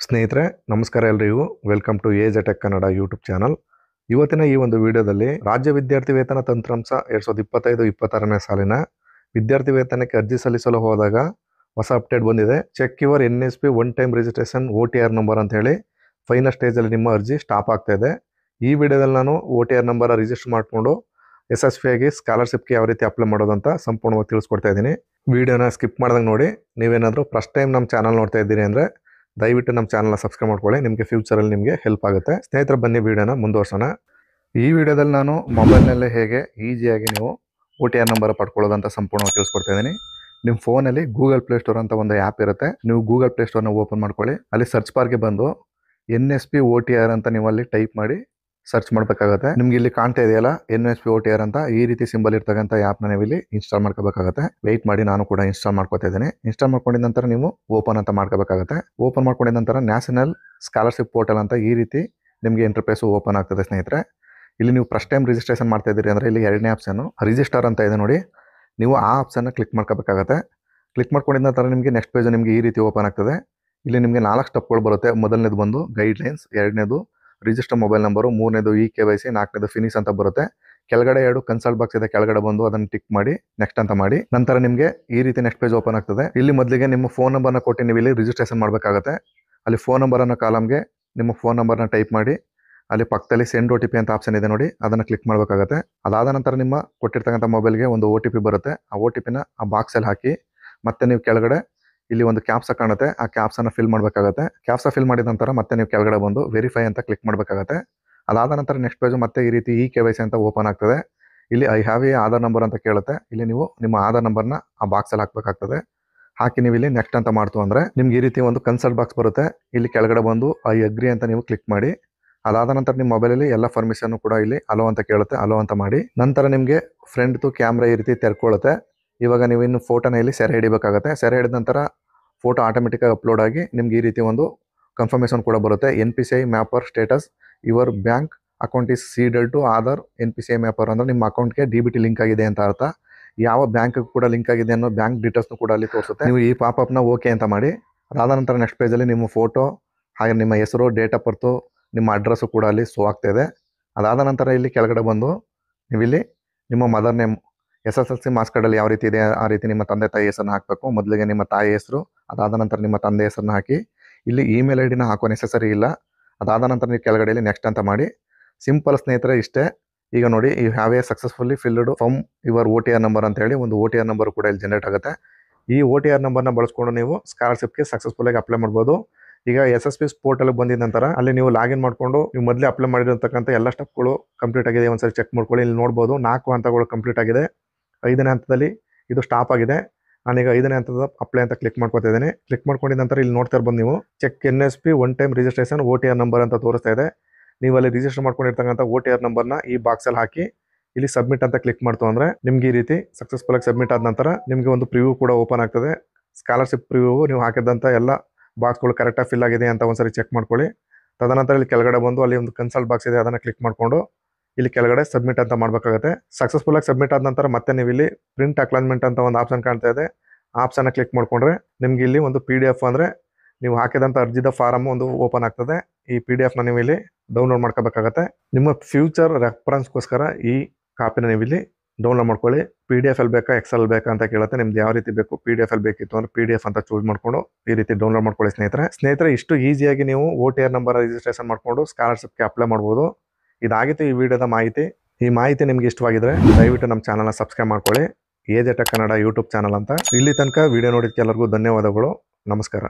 ಸ್ನೇಹಿತರೆ ನಮಸ್ಕಾರ ಎಲ್ಲರಿಗೂ ವೆಲ್ಕಮ್ ಟು ಎಜ್ ಟೆಕ್ ಕನ್ನಡ ಯೂಟ್ಯೂಬ್ ಚಾನಲ್. ಇವತ್ತಿನ ಈ ಒಂದು ವಿಡಿಯೋದಲ್ಲಿ ರಾಜ್ಯ ವಿದ್ಯಾರ್ಥಿ ವೇತನ ತಂತ್ರಾಂಶ 2025-26ನೇ ಸಾಲಿನ ವಿದ್ಯಾರ್ಥಿ ವೇತನಕ್ಕೆ ಅರ್ಜಿ ಸಲ್ಲಿಸಲು ಹೋದಾಗ ಹೊಸ ಅಪ್ಡೇಟ್ ಬಂದಿದೆ. Check your NSP one time registration OTR number ಅಂತ ಹೇಳಿ ಫೈನಲ್ ಸ್ಟೇಜಲ್ಲಿ ನಿಮ್ಮ ಅರ್ಜಿ ಸ್ಟಾಪ್ ಆಗ್ತಾ ಇದೆ. ಈ ವಿಡಿಯೋದಲ್ಲಿ ನಾನು OTR ನಂಬರ್ ರಿಜಿಸ್ಟರ್ ಮಾಡಿಕೊಂಡು SSP ಆಗಿ ಸ್ಕಾಲರ್ಶಿಪ್ಗೆ ಯಾವ ರೀತಿ ಅಪ್ಲೈ ಮಾಡೋದು ಅಂತ ಸಂಪೂರ್ಣವಾಗಿ ತಿಳಿಸ್ಕೊಡ್ತಾ ಇದ್ದೀನಿ. ವಿಡಿಯೋನ ಸ್ಕಿಪ್ ಮಾಡ್ದಂಗೆ ನೋಡಿ. ನೀವೇನಾದರೂ ಫಸ್ಟ್ ಟೈಮ್ ನಮ್ಮ ಚಾನಲ್ ನೋಡ್ತಾ ಇದ್ದೀರಿ ಅಂದರೆ ದಯವಿಟ್ಟು ನಮ್ಮ ಚಾನಲ್ನ ಸಬ್ಸ್ಕ್ರೈಬ್ ಮಾಡ್ಕೊಳ್ಳಿ. ನಿಮಗೆ ಫ್ಯೂಚರಲ್ಲಿ ನಿಮಗೆ ಹೆಲ್ಪ್ ಆಗುತ್ತೆ. ಸ್ನೇಹಿತರೆ ಬನ್ನಿ ವಿಡಿಯೋನ ಮುಂದುವರ್ಸೋಣ. ಈ ವಿಡಿಯೋದಲ್ಲಿ ನಾನು ಮೊಬೈಲ್ನಲ್ಲೇ ಹೇಗೆ ಈಸಿಯಾಗಿ ನೀವು OTR ನಂಬರ್ ಪಡ್ಕೊಳ್ಳೋದಂತ ಸಂಪೂರ್ಣವಾಗಿ ತಿಳಿಸ್ಕೊಡ್ತಾ ಇದ್ದೀನಿ. ನಿಮ್ಮ ಫೋನಲ್ಲಿ ಗೂಗಲ್ ಪ್ಲೇಸ್ಟೋರ್ ಅಂತ ಒಂದು ಆ್ಯಪ್ ಇರುತ್ತೆ. ನೀವು ಗೂಗಲ್ ಪ್ಲೇಸ್ಟೋರ್ನ ಓಪನ್ ಮಾಡ್ಕೊಳ್ಳಿ. ಅಲ್ಲಿ ಸರ್ಚ್ ಬಾರ್ಗೆ ಬಂದು NSP OTR ಅಂತ ನೀವು ಅಲ್ಲಿ ಟೈಪ್ ಮಾಡಿ ಸರ್ಚ್ ಮಾಡಬೇಕಾಗುತ್ತೆ. ನಿಮ್ಗೆ ಇಲ್ಲಿ ಕಾಣ್ತಾ ಇದೆಯಲ್ಲ NSP OTR ಅಂತ ಈ ರೀತಿ ಸಿಂಬಲ್ ಇರ್ತಕ್ಕಂಥ ಆ್ಯಪ್ನ ನೀವು ಇಲ್ಲಿ ಇನ್ಸ್ಟಾಲ್ ಮಾಡ್ಕೋಬೇಕಾಗುತ್ತೆ. ವೆಯ್ಟ್ ಮಾಡಿ, ನಾನು ಕೂಡ ಇನ್ಸ್ಟಾಲ್ ಮಾಡ್ಕೊತಾ ಇದ್ದೀನಿ. ಇನ್ಸ್ಟಾಲ್ ಮಾಡ್ಕೊಂಡಿದ ನಂತರ ನೀವು ಓಪನ್ ಅಂತ ಮಾಡ್ಕೋಬೇಕಾಗುತ್ತೆ. ಓಪನ್ ಮಾಡ್ಕೊಂಡಿದ ನಂತರ ನ್ಯಾಷನಲ್ ಸ್ಕಾಲರ್ಶಿಪ್ ಪೋರ್ಟಲ್ ಅಂತ ಈ ರೀತಿ ನಿಮಗೆ ಇಂಟರ್ಫೇಸ್ ಓಪನ್ ಆಗ್ತದೆ. ಸ್ನೇಹಿತರೆ ಇಲ್ಲಿ ನೀವು ಫಸ್ಟ್ ಟೈಮ್ ರಿಜಿಸ್ಟ್ರೇಷನ್ ಮಾಡ್ತಾ ಇದ್ದೀರಿ ಅಂದರೆ ಇಲ್ಲಿ ಎರಡನೇ ಆಪ್ಷನ್ ರಿಜಿಸ್ಟರ್ ಅಂತ ಇದೆ ನೋಡಿ. ನೀವು ಆ ಆಪ್ಷನ್ನ ಕ್ಲಿಕ್ ಮಾಡ್ಕೋಬೇಕಾಗುತ್ತೆ. ಕ್ಲಿಕ್ ಮಾಡ್ಕೊಂಡಿದ ನಂತರ ನಿಮಗೆ ನೆಕ್ಸ್ಟ್ ಪೇಜ್ ನಿಮಗೆ ಈ ರೀತಿ ಓಪನ್ ಆಗ್ತದೆ. ಇಲ್ಲಿ ನಿಮಗೆ 4 ಸ್ಟೆಪ್ಗಳು ಬರುತ್ತೆ. ಮೊದಲನೇದು ಬಂದು ಗೈಡ್ಲೈನ್ಸ್, ಎರಡನೇದು ರಿಜಿಸ್ಟರ್ ಮೊಬೈಲ್ ನಂಬರು, ಮೂರನೇದು KYC, ನಾಲ್ಕನೇದು ಫಿನಿಶ್ ಅಂತ ಬರುತ್ತೆ. ಕೆಳಗಡೆ 2 ಕನ್ಸಲ್ಟ್ ಬಾಕ್ಸ್ ಇದೆ, ಕೆಳಗಡೆ ಬಂದು ಅದನ್ನು ಟಿಕ್ ಮಾಡಿ ನೆಕ್ಸ್ಟ್ ಅಂತ ಮಾಡಿ. ನಂತರ ನಿಮಗೆ ಈ ರೀತಿ ನೆಕ್ಸ್ಟ್ ಪೇಜ್ ಓಪನ್ ಆಗ್ತದೆ. ಇಲ್ಲಿ ಮೊದಲಿಗೆ ನಿಮ್ಮ ಫೋನ್ ನಂಬರ್ನ ಕೊಟ್ಟು ನೀವು ಇಲ್ಲಿ ರಿಜಿಸ್ಟ್ರೇಷನ್ ಮಾಡಬೇಕಾಗುತ್ತೆ. ಅಲ್ಲಿ ಫೋನ್ ನಂಬರ್ ಅನ್ನೋ ಕಾಲಮ್ಗೆ ನಿಮ್ಮ ಫೋನ್ ನಂಬರ್ನ ಟೈಪ್ ಮಾಡಿ ಅಲ್ಲಿ ಪಕ್ಕದಲ್ಲಿ ಸೆಂಡ್ OTP ಅಂತ ಆಪ್ಷನ್ ಇದೆ ನೋಡಿ, ಅದನ್ನು ಕ್ಲಿಕ್ ಮಾಡಬೇಕಾಗುತ್ತೆ. ಅದಾದ ನಂತರ ನಿಮ್ಮ ಕೊಟ್ಟಿರ್ತಕ್ಕಂಥ ಮೊಬೈಲ್ಗೆ ಒಂದು OTP ಬರುತ್ತೆ. ಆ OTPನ ಆ ಬಾಕ್ಸಲ್ಲಿ ಹಾಕಿ ಮತ್ತೆ ನೀವು ಕೆಳಗಡೆ ಇಲ್ಲಿ ಒಂದು ಕ್ಯಾಪ್ಸ ಕಾಣುತ್ತೆ, ಆ ಕ್ಯಾಪ್ಸನ್ನು ಫಿಲ್ ಮಾಡಬೇಕಾಗುತ್ತೆ. ಕ್ಯಾಪ್ಸ ಫಿಲ್ ಮಾಡಿದ ನಂತರ ಮತ್ತೆ ನೀವು ಕೆಳಗಡೆ ಬಂದು ವೆರಿಫೈ ಅಂತ ಕ್ಲಿಕ್ ಮಾಡಬೇಕಾಗುತ್ತೆ. ಅದಾದ ನಂತರ ನೆಕ್ಸ್ಟ್ ಪೇಜು ಮತ್ತೆ ಈ ರೀತಿ KYC ಅಂತ ಓಪನ್ ಆಗ್ತದೆ. ಇಲ್ಲಿ I have A Aadhaar number ಅಂತ ಕೇಳುತ್ತೆ. ಇಲ್ಲಿ ನೀವು ನಿಮ್ಮ ಆಧಾರ್ ನಂಬರ್ನ ಆ ಬಾಕ್ಸಲ್ಲಿ ಹಾಕಬೇಕಾಗ್ತದೆ. ಹಾಕಿ ನೀವು ಇಲ್ಲಿ ನೆಕ್ಸ್ಟ್ ಅಂತ ಮಾಡ್ತು ಅಂದರೆ ನಿಮ್ಗೆ ಈ ರೀತಿ ಒಂದು ಕನ್ಸಲ್ಟ್ ಬಾಕ್ಸ್ ಬರುತ್ತೆ. ಇಲ್ಲಿ ಕೆಳಗಡೆ ಬಂದು ಐ ಅಗ್ರಿ ಅಂತ ನೀವು ಕ್ಲಿಕ್ ಮಾಡಿ. ಅದಾದ ನಂತರ ನಿಮ್ಮ ಮೊಬೈಲಲ್ಲಿ ಎಲ್ಲ ಪರ್ಮಿಷನ್ ಕೂಡ ಇಲ್ಲಿ ಅಲೋ ಅಂತ ಕೇಳುತ್ತೆ, ಅಲೋ ಅಂತ ಮಾಡಿ. ನಂತರ ನಿಮಗೆ ಫ್ರಂಟ್ದು ಕ್ಯಾಮ್ರಾ ಈ ರೀತಿ ತೆರ್ಕೊಳ್ಳುತ್ತೆ. ಇವಾಗ ನೀವು ಇನ್ನು ಫೋಟೋನ ಇಲ್ಲಿ ಸೆರೆ ಹಿಡಿಬೇಕಾಗುತ್ತೆ. ಸೆರೆ ಹಿಡಿದ ನಂತರ ಫೋಟೋ ಆಟೋಮೆಟಿಕ್ಕಾಗಿ ಅಪ್ಲೋಡ್ ಆಗಿ ನಿಮ್ಗೆ ಈ ರೀತಿ ಒಂದು ಕನ್ಫರ್ಮೇಷನ್ ಕೂಡ ಬರುತ್ತೆ. NPCI mapper status your bank account is seeded to Aadhaar NPCI mapper ಅಂದರೆ ನಿಮ್ಮ ಅಕೌಂಟ್ಗೆ DBT ಲಿಂಕ್ ಆಗಿದೆ ಅಂತ ಅರ್ಥ. ಯಾವ ಬ್ಯಾಂಕ್ ಕೂಡ ಲಿಂಕ್ ಆಗಿದೆ ಅನ್ನೋ ಬ್ಯಾಂಕ್ ಡೀಟೇಲ್ಸ್ನು ಕೂಡ ಅಲ್ಲಿ ತೋರಿಸುತ್ತೆ. ನೀವು ಈ ಪಾಪಪ್ನ ಓಕೆ ಅಂತ ಮಾಡಿ. ಅದಾದ ನಂತರ ನೆಕ್ಸ್ಟ್ ಪೇಜಲ್ಲಿ ನಿಮ್ಮ ಫೋಟೋ ಹಾಗೆ ನಿಮ್ಮ ಹೆಸರು, ಡೇಟ್ ಆಫ್ ಬರ್ತು, ನಿಮ್ಮ ಅಡ್ರೆಸ್ಸು ಕೂಡ ಅಲ್ಲಿ ಶೋ ಆಗ್ತಾಯಿದೆ. ಅದಾದ ನಂತರ ಇಲ್ಲಿ ಕೆಳಗಡೆ ಬಂದು ನೀವಿಲ್ಲಿ ನಿಮ್ಮ ಮದರ್ ನೇಮ್ SSLC ಮಾರ್ಕ್ಸ್ ಕಾರ್ಡಲ್ಲಿ ಯಾವ ರೀತಿ ಇದೆ ಆ ರೀತಿ ನಿಮ್ಮ ತಂದೆ ತಾಯಿ ಹೆಸರನ್ನ ಹಾಕಬೇಕು. ಮೊದಲಿಗೆ ನಿಮ್ಮ ತಾಯಿ ಹೆಸರು, ಅದಾದ ನಂತರ ನಿಮ್ಮ ತಂದೆ ಹೆಸರನ್ನ ಹಾಕಿ. ಇಲ್ಲಿ ಇಮೇಲ್ ID ನ ಹಾಕೋ ನೆಸೆಸರಿ ಇಲ್ಲ. ಅದಾದ ನಂತರ ನೀವು ಕೆಳಗಡೆಯಲ್ಲಿ ನೆಕ್ಸ್ಟ್ ಅಂತ ಮಾಡಿ. ಸಿಂಪಲ್ ಸ್ನೇಹಿತರೆ, ಇಷ್ಟೇ. ಈಗ ನೋಡಿ, you have a successfully filled from your OTR number ಅಂತ ಹೇಳಿ ಒಂದು OTR ನಂಬರ್ ಕೂಡ ಇಲ್ಲಿ ಜನರೇಟ್ ಆಗುತ್ತೆ. ಈ OTR ನಂಬರ್ನ ಬಳಸ್ಕೊಂಡು ನೀವು ಸ್ಕಾಲರ್ಶಿಪ್ಗೆ ಸಕ್ಸಸ್ಫುಲ್ಲಾಗಿ ಅಪ್ಲೈ ಮಾಡ್ಬೋದು. ಈಗ SSP ಪೋರ್ಟಲ್ಗೆ ಬಂದಿದ ನಂತರ ಅಲ್ಲಿ ನೀವು ಲಾಗಿನ್ ಮಾಡಿಕೊಂಡು ನೀವು ಮೊದಲೇ ಅಪ್ಲೈ ಮಾಡಿರ್ತಕ್ಕಂಥ ಎಲ್ಲ ಸ್ಟೆಪ್ಗಳು ಕಂಪ್ಲೀಟ್ ಆಗಿದೆ ಒಂದ್ಸರಿ ಚೆಕ್ ಮಾಡ್ಕೊಳ್ಳಿ. ಇಲ್ಲಿ ನೋಡ್ಬೋದು 4 ಹಂತಗಳು ಕಂಪ್ಲೀಟ್ ಆಗಿದೆ. 5ನೇ ಹಂತದಲ್ಲಿ ಇದು ಸ್ಟಾಪ್ ಆಗಿದೆ. ನಾನೀಗ 5ನೇ ಹಂತದ ಅಪ್ಲೈ ಅಂತ ಕ್ಲಿಕ್ ಮಾಡ್ಕೊತಾ ಇದ್ದೀನಿ. ಕ್ಲಿಕ್ ಮಾಡ್ಕೊಂಡಿದ ನಂತರ ಇಲ್ಲಿ ನೋಡ್ತಾ ಇರ್ಬೋದು ನೀವು check NSP one time registration OTR number ಅಂತ ತೋರಿಸ್ತಾ ಇದೆ. ನೀವು ಅಲ್ಲಿ ರಿಜಿಸ್ಟರ್ ಮಾಡ್ಕೊಂಡಿರ್ತಕ್ಕಂಥ OTR ನಂಬರ್ನ ಈ ಬಾಕ್ಸಲ್ಲಿ ಹಾಕಿ ಇಲ್ಲಿ ಸಬ್ಮಿಟ್ ಅಂತ ಕ್ಲಿಕ್ ಮಾಡ್ತು ಅಂದರೆ ನಿಮ್ಗೆ ಈ ರೀತಿ ಸಕ್ಸಸ್ಫುಲ್ಲಾಗಿ ಸಬ್ಮಿಟ್ ಆದ ನಂತರ ನಿಮಗೆ ಒಂದು ಪ್ರಿವ್ಯೂ ಕೂಡ ಓಪನ್ ಆಗ್ತದೆ. ಸ್ಕಾಲರ್ಶಿಪ್ ಪ್ರಿವ್ಯೂ ನೀವು ಹಾಕಿದಂಥ ಎಲ್ಲ ಬಾಕ್ಸ್ಗಳು ಕರೆಕ್ಟಾಗಿ ಫಿಲ್ ಆಗಿದೆ ಅಂತ ಒಂದ್ಸರಿ ಚೆಕ್ ಮಾಡ್ಕೊಳ್ಳಿ. ತದನಂತರ ಇಲ್ಲಿ ಕೆಳಗಡೆ ಬಂದು ಅಲ್ಲಿ ಒಂದು ಕನ್ಸಲ್ಟ್ ಬಾಕ್ಸ್ ಇದೆ, ಅದನ್ನು ಕ್ಲಿಕ್ ಮಾಡಿಕೊಂಡು ಇಲ್ಲಿ ಕೆಳಗಡೆ ಸಬ್ಮಿಟ್ ಅಂತ ಮಾಡಬೇಕಾಗುತ್ತೆ. ಸಕ್ಸಸ್ಫುಲ್ಲಾಗಿ ಸಬ್ಮಿಟ್ ಆದ ನಂತರ ಮತ್ತೆ ನೀವು ಇಲ್ಲಿ ಪ್ರಿಂಟ್ ಅಕ್ಲಾನ್ಮೆಂಟ್ ಅಂತ ಒಂದು ಆಪ್ಷನ್ ಕಾಣ್ತಾ ಇದೆ. ಆ ಆಪ್ಷನ್ನ ಕ್ಲಿಕ್ ಮಾಡಿಕೊಂಡ್ರೆ ನಿಮ್ಗೆ ಇಲ್ಲಿ ಒಂದು PDF ಅಂದರೆ ನೀವು ಹಾಕಿದಂಥ ಅರ್ಜಿದ ಫಾರಮ್ ಒಂದು ಓಪನ್ ಆಗ್ತದೆ. ಈ PDFನ ನೀವು ಇಲ್ಲಿ ಡೌನ್ಲೋಡ್ ಮಾಡ್ಕೋಬೇಕಾಗತ್ತೆ. ನಿಮ್ಮ ಫ್ಯೂಚರ್ ರೆಫರೆನ್ಸ್ಗೋಸ್ಕರ ಈ ಕಾಪಿನ ನೀವು ಇಲ್ಲಿ ಡೌನ್ಲೋಡ್ ಮಾಡ್ಕೊಳ್ಳಿ. PDF ಅಲ್ಲಿ ಬೇಕಾ Excel ಬೇಕಾ ಅಂತ ಕೇಳುತ್ತೆ. ನಿಮ್ದು ಯಾವ ರೀತಿ ಬೇಕು, PDF ಅಲ್ಲಿ ಬೇಕಿತ್ತು ಅಂದರೆ PDF ಅಂತ ಚೂಸ್ ಮಾಡಿಕೊಂಡು ಈ ರೀತಿ ಡೌನ್ಲೋಡ್ ಮಾಡ್ಕೊಳ್ಳಿ. ಸ್ನೇಹಿತರೆ ಇಷ್ಟು ಈಸಿಯಾಗಿ ನೀವು OTR ನಂಬರ್ ರಿಜಿಸ್ಟ್ರೇಷನ್ ಮಾಡಿಕೊಂಡು ಸ್ಕಾಲರ್ಶಿಪ್ಗೆ ಅಪ್ಲೈ ಮಾಡ್ಬೋದು. ಇದಾಗಿತ್ತು ಈ ವಿಡಿಯೋದ ಮಾಹಿತಿ. ಈ ಮಾಹಿತಿ ನಿಮ್ಗೆ ಇಷ್ಟವಾಗಿದ್ರೆ ದಯವಿಟ್ಟು ನಮ್ಮ ಚಾನಲ್ನ ಸಬ್ಸ್ಕ್ರೈಬ್ ಮಾಡ್ಕೊಳ್ಳಿ. ಎಜ್ ಟೆಕ್ ಕನ್ನಡ ಯೂಟ್ಯೂಬ್ ಚಾನಲ್ ಅಂತ. ಇಲ್ಲಿ ತನಕ ವಿಡಿಯೋ ನೋಡಿದ್ದಕ್ಕೆ ಎಲ್ಲರಿಗೂ ಧನ್ಯವಾದಗಳು. ನಮಸ್ಕಾರ.